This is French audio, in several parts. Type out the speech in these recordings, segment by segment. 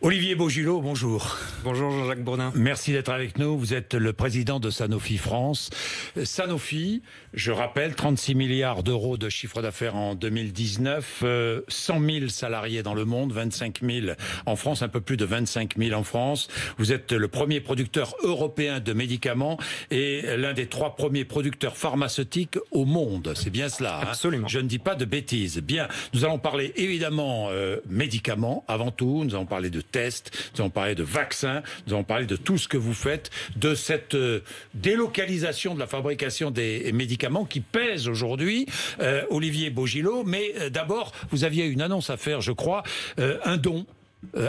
Olivier Beaugillot, bonjour. Bonjour Jean-Jacques Bourdin. Merci d'être avec nous. Vous êtes le président de Sanofi France. Sanofi, je rappelle, 36 milliards d'euros de chiffre d'affaires en 2019, 100 000 salariés dans le monde, 25 000 en France, un peu plus de 25 000 en France. Vous êtes le premier producteur européen de médicaments et l'un des 3 premiers producteurs pharmaceutiques au monde. C'est bien cela, hein? Absolument. Je ne dis pas de bêtises. Bien, nous allons parler évidemment médicaments avant tout. Nous allons parler de tests, nous allons parler de vaccins, nous allons parler de tout ce que vous faites, de cette délocalisation de la fabrication des médicaments qui pèse aujourd'hui, Olivier Beaugillot. Mais d'abord, vous aviez une annonce à faire, je crois, un don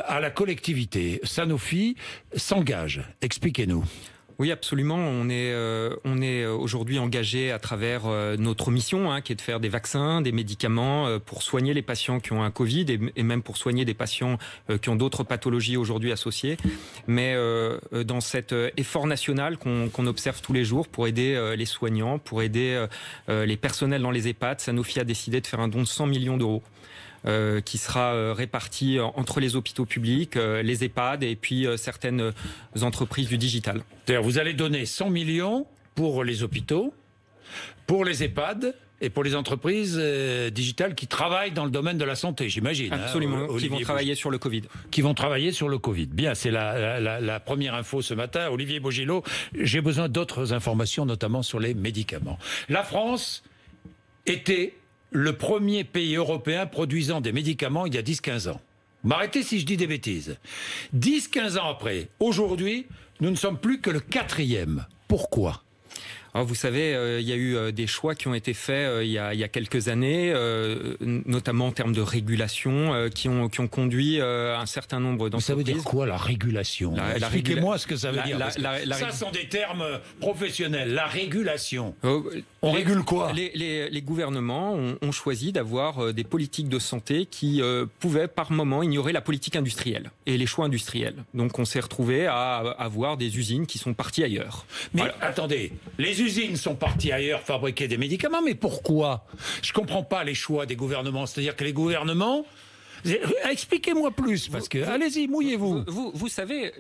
à la collectivité. Sanofi s'engage. Expliquez-nous. Oui, absolument. On est aujourd'hui engagé à travers notre mission, qui est de faire des vaccins, des médicaments pour soigner les patients qui ont un Covid et même pour soigner des patients qui ont d'autres pathologies aujourd'hui associées. Mais dans cet effort national qu'on observe tous les jours pour aider les soignants, pour aider les personnels dans les EHPAD, Sanofi a décidé de faire un don de 100 millions d'euros. Qui sera réparti entre les hôpitaux publics, les EHPAD et puis certaines entreprises du digital. C'est-à-dire, vous allez donner 100 millions pour les hôpitaux, pour les EHPAD et pour les entreprises digitales qui travaillent dans le domaine de la santé, j'imagine. Absolument, qui vont travailler sur le Covid. Qui vont travailler sur le Covid. Bien, c'est la première info ce matin. Olivier Beaugillot, j'ai besoin d'autres informations, notamment sur les médicaments. La France était le premier pays européen produisant des médicaments il y a 10-15 ans. M'arrêtez si je dis des bêtises. 10-15 ans après, aujourd'hui, nous ne sommes plus que le 4e. Pourquoi ? Alors vous savez, il y a eu des choix qui ont été faits il y a quelques années, notamment en termes de régulation, qui ont conduit un certain nombre d'entreprises. Ça veut dire quoi la régulation ? Expliquez-moi ce que ça veut dire. Ça sont des termes professionnels. La régulation. On régule quoi ? Les gouvernements ont choisi d'avoir des politiques de santé qui pouvaient par moment ignorer la politique industrielle et les choix industriels. Donc on s'est retrouvé à avoir des usines qui sont parties ailleurs. Mais voilà. Attendez, les usines sont parties ailleurs fabriquer des médicaments, mais pourquoi ? Je comprends pas les choix des gouvernements. C'est-à-dire que les gouvernements... Expliquez-moi plus, parce que... Allez-y, mouillez-vous. Vous savez,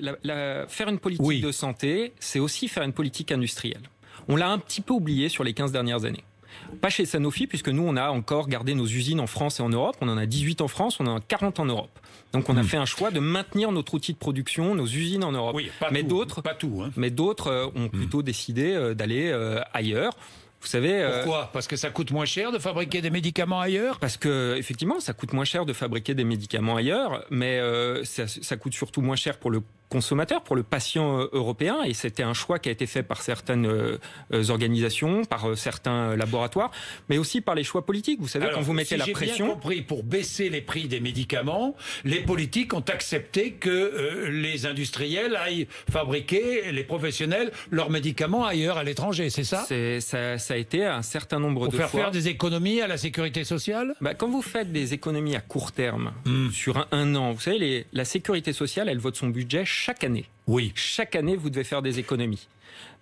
faire une politique de santé, c'est aussi faire une politique industrielle. On l'a un petit peu oublié sur les 15 dernières années. Pas chez Sanofi, puisque nous, on a encore gardé nos usines en France et en Europe. On en a 18 en France, on en a 40 en Europe. Donc on a fait un choix de maintenir notre outil de production, nos usines en Europe. Oui, mais d'autres ont plutôt décidé d'aller ailleurs. Vous savez, pourquoi ? Parce que ça coûte moins cher de fabriquer des médicaments ailleurs ? Parce que effectivement, ça coûte moins cher de fabriquer des médicaments ailleurs, mais ça coûte surtout moins cher pour le consommateur, pour le patient européen, et c'était un choix qui a été fait par certaines organisations, par certains laboratoires, mais aussi par les choix politiques. Vous savez, quand vous mettez la pression... J'ai bien compris, pour baisser les prix des médicaments, les politiques ont accepté que les industriels aillent fabriquer, les professionnels, leurs médicaments ailleurs, à l'étranger, c'est ça ? Ça a été un certain nombre de fois... Pour faire des économies à la sécurité sociale ? Quand vous faites des économies à court terme, sur un an, vous savez, la sécurité sociale, elle vote son budget chaque année. Oui. Chaque année, vous devez faire des économies.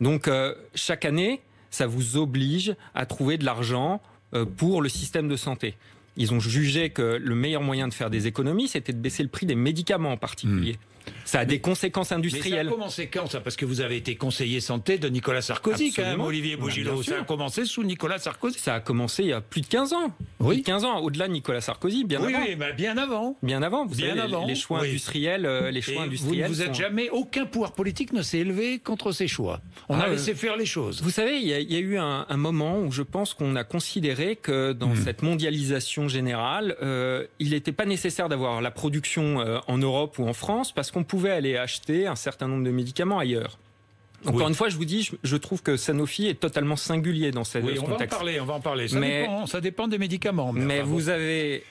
Donc, chaque année, ça vous oblige à trouver de l'argent pour le système de santé. Ils ont jugé que le meilleur moyen de faire des économies, c'était de baisser le prix des médicaments en particulier. Ça a des conséquences industrielles. Mais ça a commencé quand, ça ? Parce que vous avez été conseiller santé de Nicolas Sarkozy. Absolument. Quand même, Olivier Beaugillot. Ça a commencé sous Nicolas Sarkozy. Ça a commencé il y a plus de 15 ans. Oui. Plus de 15 ans, au-delà de Nicolas Sarkozy, bien avant. Oui, mais bien avant. Bien avant. Vous savez, les choix industriels, Vous êtes jamais, aucun pouvoir politique ne s'est élevé contre ces choix. On a laissé faire les choses. Vous savez, il y a eu un moment où je pense qu'on a considéré que dans cette mondialisation générale, il n'était pas nécessaire d'avoir la production en Europe ou en France, parce qu'on pouvait aller acheter un certain nombre de médicaments ailleurs. Encore une fois, je vous dis, je trouve que Sanofi est totalement singulier dans ce contexte. On va en parler. Ça dépend des médicaments. Mais vous avez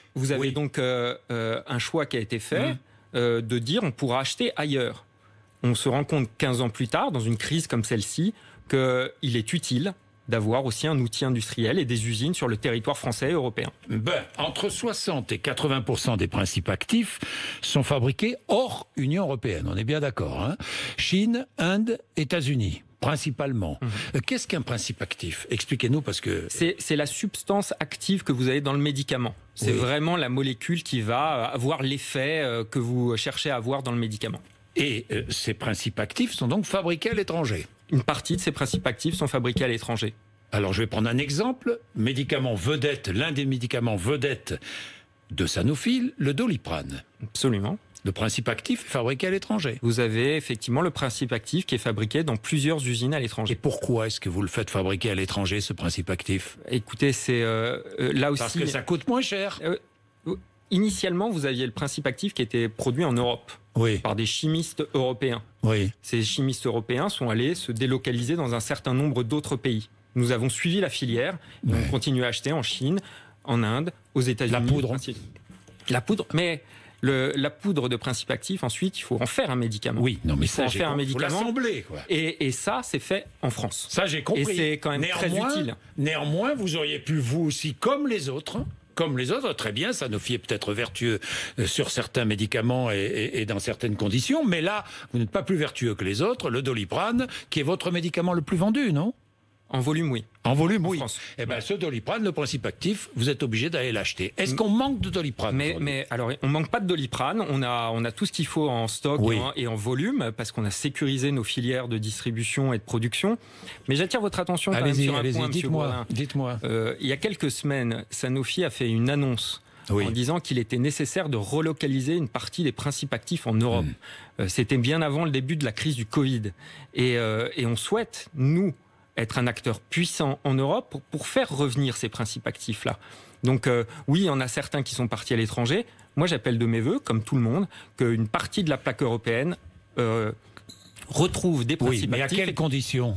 donc un choix qui a été fait de dire on pourra acheter ailleurs. On se rend compte 15 ans plus tard, dans une crise comme celle-ci, qu'il est utile d'avoir aussi un outil industriel et des usines sur le territoire français et européen. Entre 60 et 80% des principes actifs sont fabriqués hors Union européenne. On est bien d'accord, hein ? Chine, Inde, États-Unis. Principalement. Qu'est-ce qu'un principe actif? Expliquez-nous parce que... C'est la substance active que vous avez dans le médicament. C'est vraiment la molécule qui va avoir l'effet que vous cherchez à avoir dans le médicament. Et ces principes actifs sont donc fabriqués à l'étranger. Une partie de ces principes actifs sont fabriqués à l'étranger. Alors je vais prendre un exemple. Médicament vedette, l'un des médicaments vedettes de Sanofi, le Doliprane. Absolument. Le principe actif est fabriqué à l'étranger. Vous avez effectivement le principe actif qui est fabriqué dans plusieurs usines à l'étranger. Et pourquoi est-ce que vous le faites fabriquer à l'étranger, ce principe actif? Écoutez, c'est là aussi... Parce que ça coûte moins cher. Initialement, vous aviez le principe actif qui était produit en Europe par des chimistes européens. Oui. Ces chimistes européens sont allés se délocaliser dans un certain nombre d'autres pays. Nous avons suivi la filière, et on continue à acheter en Chine, en Inde, aux États-Unis. La poudre. La poudre, mais... la poudre de principe actif, ensuite, il faut en faire un médicament. Oui, non, mais il faut en faire un médicament. Faut l'assembler, quoi. Et ça, c'est fait en France. Ça, j'ai compris. Et c'est quand même très utile. Néanmoins, vous auriez pu, vous aussi, comme les autres, très bien, Sanofi est peut-être vertueux sur certains médicaments et dans certaines conditions, mais là, vous n'êtes pas plus vertueux que les autres. Le Doliprane, qui est votre médicament le plus vendu, non? En volume, oui. En volume, oui. France. Eh bien, ce Doliprane, le principe actif, vous êtes obligé d'aller l'acheter. Est-ce qu'on manque de Doliprane? Mais alors, on manque pas de Doliprane. On a tout ce qu'il faut en stock et en volume, parce qu'on a sécurisé nos filières de distribution et de production. Mais j'attire votre attention quand même sur un point, monsieur Bourdin. Dites-moi. Il y a quelques semaines, Sanofi a fait une annonce en disant qu'il était nécessaire de relocaliser une partie des principes actifs en Europe. C'était bien avant le début de la crise du Covid. Et on souhaite, nous, être un acteur puissant en Europe pour faire revenir ces principes actifs-là. Donc oui, il y en a certains qui sont partis à l'étranger. Moi, j'appelle de mes voeux, comme tout le monde, qu'une partie de la plaque européenne retrouve des principes actifs. Mais à quelles conditions?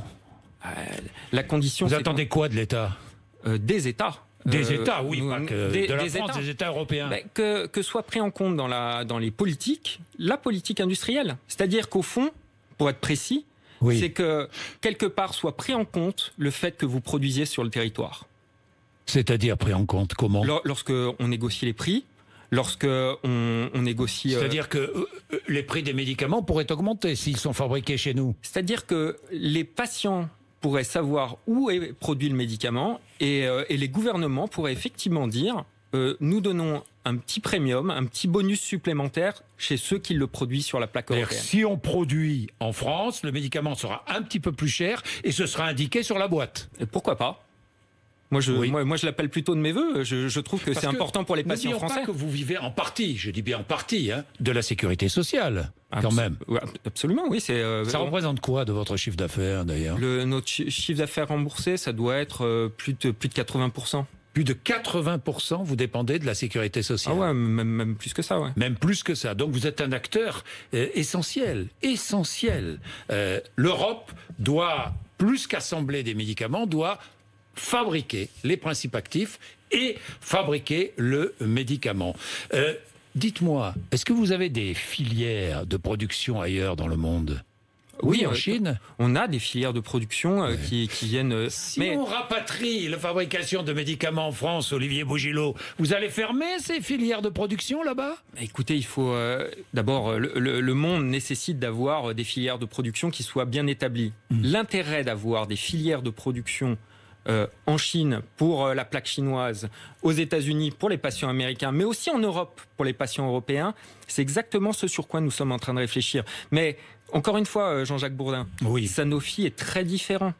La condition, vous attendez quoi de l'État? Des États. Des États, oui, pas que de la France, des États européens. Que soit pris en compte dans les politiques, la politique industrielle. C'est-à-dire qu'au fond, pour être précis, c'est que, quelque part, soit pris en compte le fait que vous produisiez sur le territoire. C'est-à-dire pris en compte comment? Lorsqu'on négocie les prix, lorsqu'on négocie... C'est-à-dire que les prix des médicaments pourraient augmenter s'ils sont fabriqués chez nous? C'est-à-dire que les patients pourraient savoir où est produit le médicament et les gouvernements pourraient effectivement dire nous donnons un petit premium, un petit bonus supplémentaire chez ceux qui le produisent sur la plaque européenne. Si on produit en France, le médicament sera un petit peu plus cher et ce sera indiqué sur la boîte. Et pourquoi pas? Moi, je l'appelle plutôt de mes voeux. Je trouve que c'est important pour les patients français. N'oublions pas que vous vivez en partie, je dis bien en partie, de la sécurité sociale, quand même. Absolument, oui. Ça représente quoi de votre chiffre d'affaires, d'ailleurs? Notre chiffre d'affaires remboursé, ça doit être plus de 80%. Plus de 80%, vous dépendez de la sécurité sociale. Ah ouais, même plus que ça, ouais. Même plus que ça. Donc vous êtes un acteur essentiel. L'Europe doit, plus qu'assembler des médicaments, doit fabriquer les principes actifs et fabriquer le médicament. Dites-moi, est-ce que vous avez des filières de production ailleurs dans le monde? Oui, en Chine. On a des filières de production qui viennent... Si on rapatrie la fabrication de médicaments en France, Olivier Bougilot, vous allez fermer ces filières de production là-bas? Écoutez, il faut... D'abord, le monde nécessite d'avoir des filières de production qui soient bien établies. L'intérêt d'avoir des filières de production en Chine pour la plaque chinoise, aux États-Unis pour les patients américains, mais aussi en Europe pour les patients européens, c'est exactement ce sur quoi nous sommes en train de réfléchir. Mais encore une fois, Jean-Jacques Bourdin, Sanofi est très différent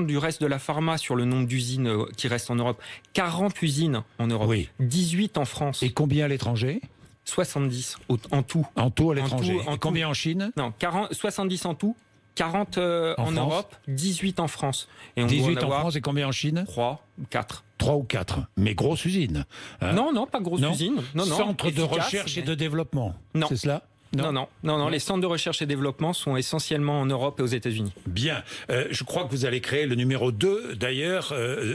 du reste de la pharma sur le nombre d'usines qui restent en Europe. 40 usines en Europe, 18 en France. Et combien à l'étranger? 70 en tout. En tout à l'étranger. Et combien en Chine? Non, 70 en tout. 40 en Europe, 18 en France. Et on 18 en France et combien en Chine? 3 ou 4. 3 ou 4. Mais grosse usine. Hein? Non, pas grosse usine. Non, Centre de recherche et de développement. Non. C'est cela? Non. Les centres de recherche et développement sont essentiellement en Europe et aux États-Unis. Bien. Je crois que vous allez créer le numéro 2, d'ailleurs,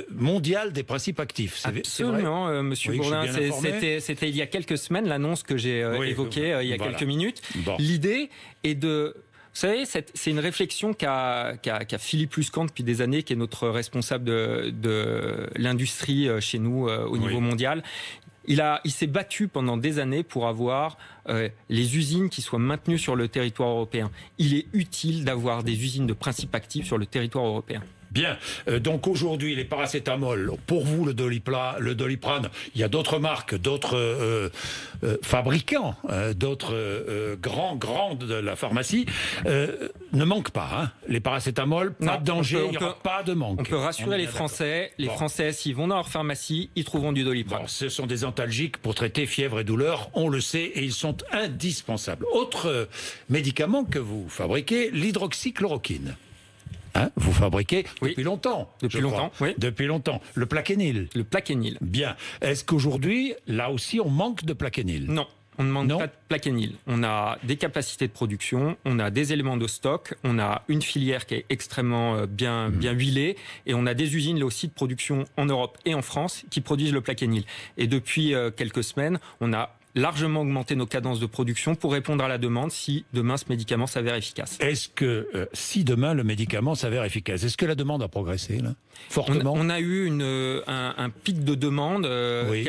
mondial des principes actifs. Absolument, monsieur Bourdin. C'était il y a quelques semaines, l'annonce que j'ai évoquée il y a quelques minutes. Bon. L'idée est de... Vous savez, c'est une réflexion qu'a Philippe Luscan depuis des années, qui est notre responsable de l'industrie chez nous au niveau mondial. Il s'est battu pendant des années pour avoir les usines qui soient maintenues sur le territoire européen. Il est utile d'avoir des usines de principes actifs sur le territoire européen. Bien, donc aujourd'hui les paracétamol, pour vous le Doliprane, il y a d'autres marques, d'autres fabricants, d'autres grands de la pharmacie, ne manquent pas. Hein. Les paracétamol, pas de danger, il n'y aura pas de manque. On peut rassurer les Français, Français s'ils vont dans leur pharmacie, ils trouveront du Doliprane. Bon, ce sont des antalgiques pour traiter fièvre et douleur, on le sait, et ils sont indispensables. Autre médicament que vous fabriquez, l'hydroxychloroquine. Hein, vous fabriquez depuis longtemps. Depuis longtemps, oui. Depuis longtemps. Le Plaquenil. Le Plaquenil. Bien. Est-ce qu'aujourd'hui, là aussi, on manque de Plaquenil? Non. On ne manque pas de Plaquenil. On a des capacités de production, on a des éléments de stock, on a une filière qui est extrêmement bien huilée et on a des usines là aussi de production en Europe et en France qui produisent le Plaquenil. Et depuis quelques semaines, on a largement augmenter nos cadences de production pour répondre à la demande si demain ce médicament s'avère efficace. Est-ce que si demain le médicament s'avère efficace, est-ce que la demande a progressé là, fortement? On a eu un pic de demande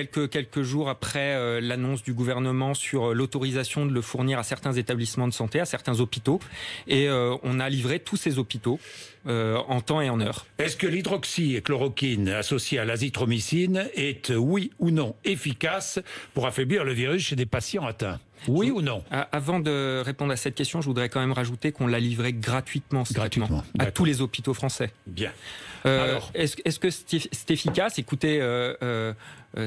quelques jours après l'annonce du gouvernement sur l'autorisation de le fournir à certains établissements de santé, à certains hôpitaux, et on a livré tous ces hôpitaux en temps et en heure. Est-ce que l'hydroxychloroquine associée à l'azithromycine est, oui ou non, efficace pour affaiblir le virus chez des patients atteints? Oui ou non? Avant de répondre à cette question, je voudrais quand même rajouter qu'on l'a livré gratuitement à tous les hôpitaux français. Bien. Alors, est-ce que c'est efficace? Écoutez,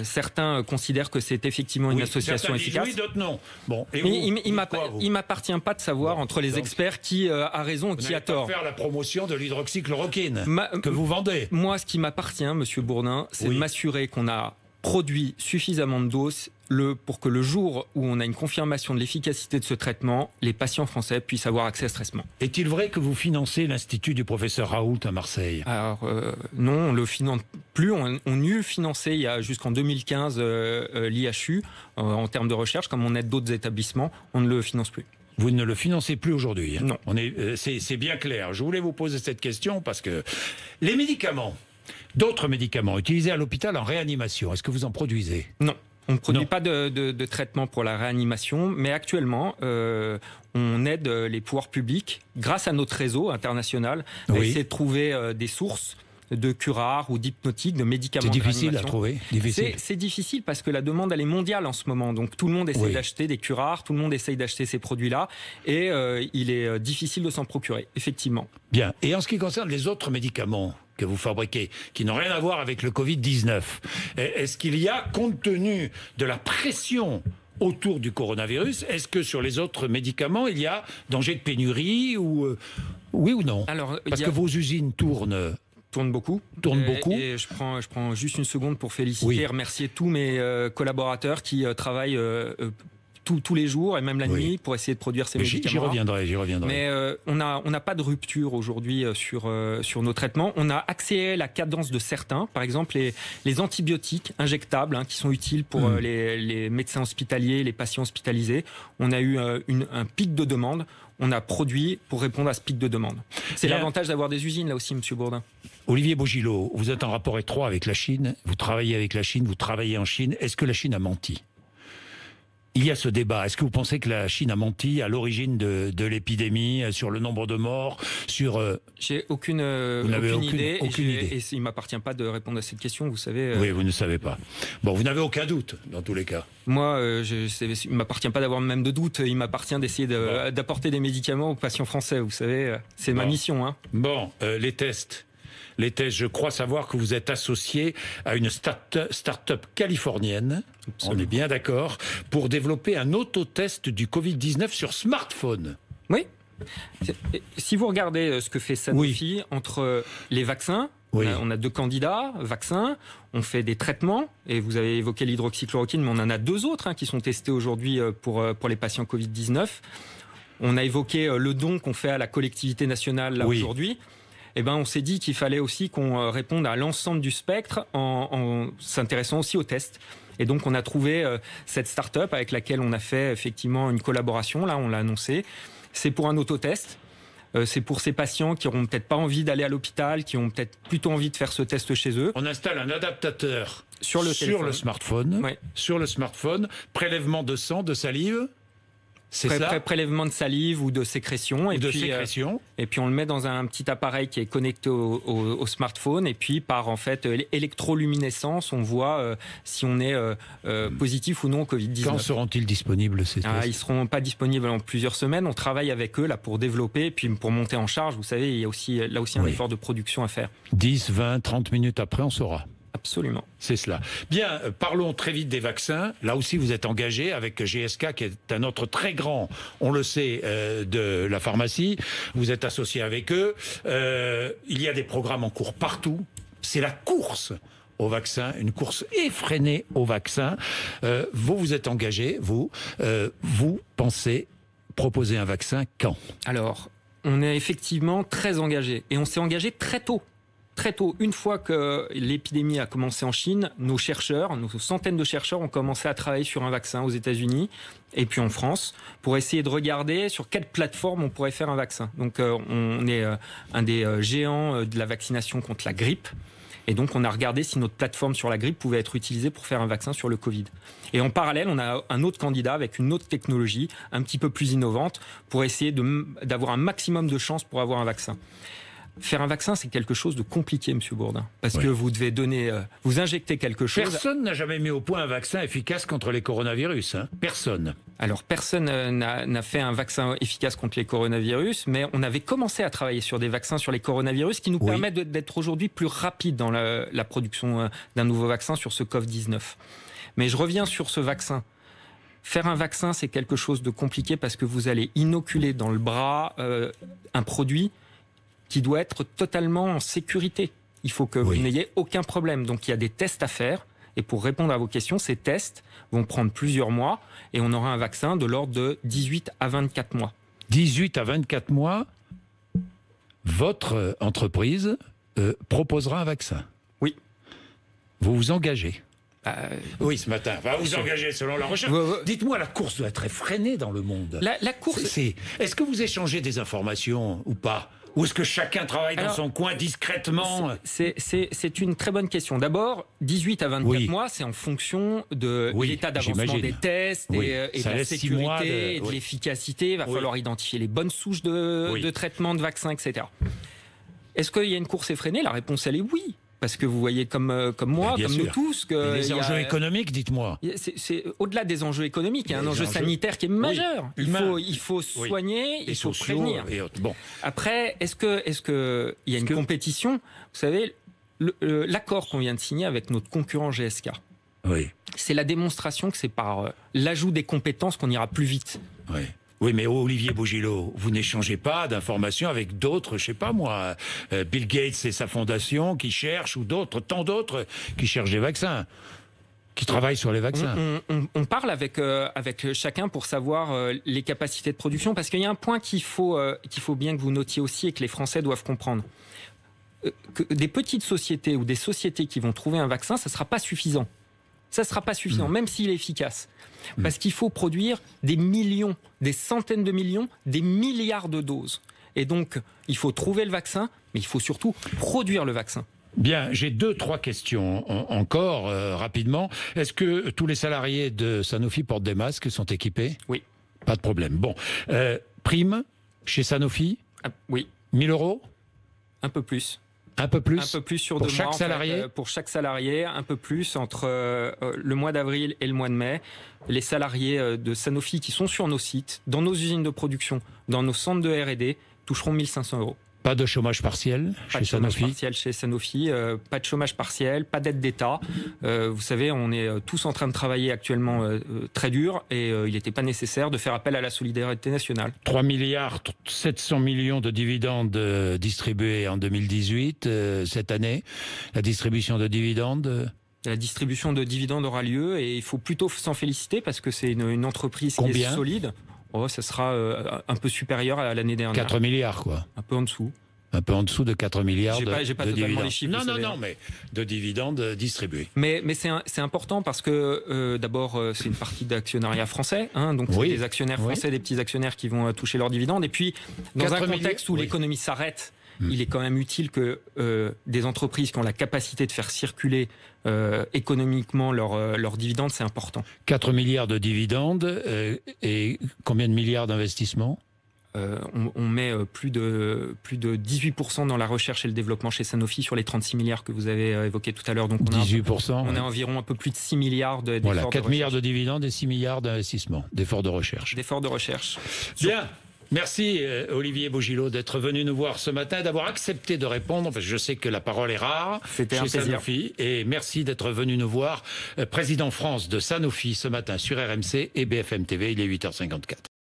certains considèrent que c'est effectivement une association efficace. Oui, d'autres non. Bon, et il m'appartient pas de savoir entre les experts qui a raison et qui a tort. Pas faire la promotion de l'hydroxychloroquine que vous vendez. Moi, ce qui m'appartient, Monsieur Bourdin, c'est de m'assurer qu'on a produit suffisamment de doses pour que le jour où on a une confirmation de l'efficacité de ce traitement, les patients français puissent avoir accès à ce traitement. Est-il vrai que vous financez l'Institut du professeur Raoult à Marseille? Alors non, on le finance plus. On eut financé il y a jusqu'en 2015 l'IHU en termes de recherche, comme on aide d'autres établissements, on ne le finance plus. Vous ne le financez plus aujourd'hui? Non. C'est bien clair. Je voulais vous poser cette question parce que les médicaments, d'autres médicaments utilisés à l'hôpital en réanimation, est-ce que vous en produisez? Non. On ne produit pas de traitement pour la réanimation, mais actuellement, on aide les pouvoirs publics, grâce à notre réseau international, à essayer de trouver des sources de curares ou d'hypnotiques, de médicaments. C'est difficile à trouver. C'est difficile parce que la demande elle est mondiale en ce moment. Donc tout le monde essaye d'acheter des curares, tout le monde essaye d'acheter ces produits-là, et il est difficile de s'en procurer, effectivement. Bien. Et en ce qui concerne les autres médicaments que vous fabriquez, qui n'ont rien à voir avec le Covid-19, est-ce qu'il y a, compte tenu de la pression autour du coronavirus, est-ce que sur les autres médicaments, il y a danger de pénurie ou oui ou non? Parce que vos usines tournent beaucoup. Et je prends juste une seconde pour féliciter et remercier tous mes collaborateurs qui travaillent tous les jours et même la nuit pour essayer de produire ces médicaments. J'y reviendrai. Mais on n'a pas de rupture aujourd'hui sur nos traitements. On a accéléré la cadence de certains, par exemple les antibiotiques injectables qui sont utiles pour les médecins hospitaliers, les patients hospitalisés. On a eu un pic de demande. On a produit pour répondre à ce pic de demande. C'est l'avantage d'avoir des usines là aussi, Monsieur Bourdin. Olivier Beaugillot, vous êtes en rapport étroit avec la Chine, vous travaillez avec la Chine, vous travaillez en Chine. Est-ce que la Chine a menti? Il y a ce débat. Est-ce que vous pensez que la Chine a menti à l'origine de l'épidémie, sur le nombre de morts, sur... J'ai aucune idée. Et il ne m'appartient pas de répondre à cette question, vous savez... Oui, vous ne savez pas. Bon, vous n'avez aucun doute, dans tous les cas. Moi, il ne m'appartient pas d'avoir même de doute. Il m'appartient d'essayer d'apporter des médicaments aux patients français, vous savez. C'est ma mission. Hein. Bon, les tests. Je crois savoir que vous êtes associé à une start-up californienne, on est bien d'accord, pour développer un autotest du Covid-19 sur smartphone. Oui. Si vous regardez ce que fait Sanofi entre les vaccins, on a 2 candidats, vaccins, on fait des traitements, et vous avez évoqué l'hydroxychloroquine, mais on en a 2 autres qui sont testés aujourd'hui pour les patients Covid-19. On a évoqué le don qu'on fait à la collectivité nationale aujourd'hui. On s'est dit qu'il fallait aussi qu'on réponde à l'ensemble du spectre en s'intéressant aussi aux tests. Et donc, on a trouvé cette start-up avec laquelle on a fait effectivement une collaboration. Là, on l'a annoncé. C'est pour un autotest. C'est pour ces patients qui n'auront peut-être pas envie d'aller à l'hôpital, qui ont peut-être plutôt envie de faire ce test chez eux. On installe un adaptateur sur le smartphone. Ouais. Sur le smartphone, prélèvement de sang, de salive. C'est ça. Prélèvement de salive ou de sécrétion. Et puis on le met dans un petit appareil qui est connecté au smartphone. Et puis par en fait électroluminescence, on voit si on est positif ou non au Covid-19. Quand seront-ils disponibles ces tests ? Ils seront pas disponibles en plusieurs semaines. On travaille avec eux là pour développer, et puis pour monter en charge. Vous savez, il y a aussi là aussi un effort de production à faire. 10, 20, 30 minutes après, on saura. Absolument. C'est cela. Bien, parlons très vite des vaccins. Là aussi, vous êtes engagé avec GSK, qui est un autre très grand, on le sait, de la pharmacie. Vous êtes associé avec eux. Il y a des programmes en cours partout. C'est la course au vaccin, une course effrénée au vaccin. Vous êtes engagé, vous pensez proposer un vaccin quand ? Alors, on est effectivement très engagé. Et on s'est engagé très tôt. Très tôt, une fois que l'épidémie a commencé en Chine, nos centaines de chercheurs ont commencé à travailler sur un vaccin aux États-Unis et puis en France pour essayer de regarder sur quelle plateforme on pourrait faire un vaccin. Donc on est un des géants de la vaccination contre la grippe. Et donc, on a regardé si notre plateforme sur la grippe pouvait être utilisée pour faire un vaccin sur le Covid. Et en parallèle, on a un autre candidat avec une autre technologie un petit peu plus innovante pour essayer d'avoir un maximum de chances pour avoir un vaccin. Faire un vaccin, c'est quelque chose de compliqué, Monsieur Bourdin, parce que vous devez vous injecter quelque chose. Personne n'a jamais mis au point un vaccin efficace contre les coronavirus. Personne. Alors, personne n'a fait un vaccin efficace contre les coronavirus, mais on avait commencé à travailler sur des vaccins sur les coronavirus qui nous permettent d'être aujourd'hui plus rapides dans la production d'un nouveau vaccin sur ce Covid-19. Mais je reviens sur ce vaccin. Faire un vaccin, c'est quelque chose de compliqué parce que vous allez inoculer dans le bras un produit qui doit être totalement en sécurité. Il faut que vous n'ayez aucun problème. Donc il y a des tests à faire. Et pour répondre à vos questions, ces tests vont prendre plusieurs mois et on aura un vaccin de l'ordre de 18 à 24 mois. 18 à 24 mois, votre entreprise proposera un vaccin. Oui. Vous vous engagez. Oui, ce matin. Vous engagez selon la recherche. Dites-moi, la course doit être effrénée dans le monde. La course. Est-ce que vous échangez des informations ou pas ? Ou est-ce que chacun travaille dans son coin discrètement ? C'est une très bonne question. D'abord, 18 à 24 mois, c'est en fonction de l'état d'avancement des tests et de la sécurité et de l'efficacité. Il va falloir identifier les bonnes souches de traitement, de vaccins, etc. Est-ce qu'il y a une course effrénée ? La réponse, elle est oui. Parce que vous voyez comme moi, comme nous tous, que les enjeux économiques, dites-moi. C'est au-delà des enjeux économiques, il y a un enjeu sanitaire qui est majeur. Il faut soigner, il faut prévenir. Bon. Après, est-ce que il y a une compétition ? Vous savez, l'accord qu'on vient de signer avec notre concurrent GSK. C'est la démonstration que c'est par l'ajout des compétences qu'on ira plus vite. Oui, mais Olivier Bougilot, vous n'échangez pas d'informations avec d'autres, je sais pas moi, Bill Gates et sa fondation qui cherchent, ou tant d'autres qui cherchent des vaccins, qui travaillent sur les vaccins. On parle avec chacun pour savoir les capacités de production, parce qu'il y a un point qu'il faut bien que vous notiez aussi et que les Français doivent comprendre. Que des petites sociétés ou des sociétés qui vont trouver un vaccin, ça ne sera pas suffisant. Ça ne sera pas suffisant, même s'il est efficace. Parce qu'il faut produire des millions, des centaines de millions, des milliards de doses. Et donc, il faut trouver le vaccin, mais il faut surtout produire le vaccin. Bien, j'ai 2-3 questions encore, rapidement. Est-ce que tous les salariés de Sanofi portent des masques, sont équipés ? Oui. Pas de problème. Bon, prime chez Sanofi ? Oui. 1 000 €? Un peu plus. Un peu plus ? Un peu plus sur pour 2 chaque mois. Salarié pour chaque salarié, un peu plus entre le mois d'avril et le mois de mai. Les salariés de Sanofi qui sont sur nos sites, dans nos usines de production, dans nos centres de R&D, toucheront 1 500 €. Pas de chômage partiel chez Sanofi ? Pas de chômage partiel chez Sanofi, pas de chômage partiel, pas d'aide d'État. Vous savez, on est tous en train de travailler actuellement très dur et il n'était pas nécessaire de faire appel à la solidarité nationale. 3 milliards 700 millions de dividendes distribués en 2018. Cette année, la distribution de dividendes... La distribution de dividendes aura lieu et il faut plutôt s'en féliciter parce que c'est une entreprise qui est solide. Ça sera un peu supérieur à l'année dernière. 4 milliards, quoi. Un peu en dessous. Un peu en dessous de 4 milliards J'ai pas de totalement dividendes. les chiffres, vous savez. Non, mais de dividendes distribués. Mais c'est important parce que d'abord c'est une partie d'actionnariat français, hein, donc c'est des actionnaires français, des petits actionnaires qui vont toucher leurs dividendes. Et puis dans un contexte où l'économie s'arrête, il est quand même utile que des entreprises qui ont la capacité de faire circuler économiquement leurs dividendes, c'est important. 4 milliards de dividendes et combien de milliards d'investissements ? On met plus de 18% dans la recherche et le développement chez Sanofi sur les 36 milliards que vous avez évoqués tout à l'heure. Donc 18%. On a environ un peu plus de 6 milliards d'efforts de recherche. Voilà, 4 milliards de dividendes et 6 milliards d'investissements, d'efforts de recherche. D'efforts de recherche. Bien. Merci Olivier Bogilot d'être venu nous voir ce matin et d'avoir accepté de répondre, parce que je sais que la parole est rare C'était chez un plaisir. Sanofi. Et merci d'être venu nous voir, président France de Sanofi ce matin sur RMC et BFM TV, il est 8h54.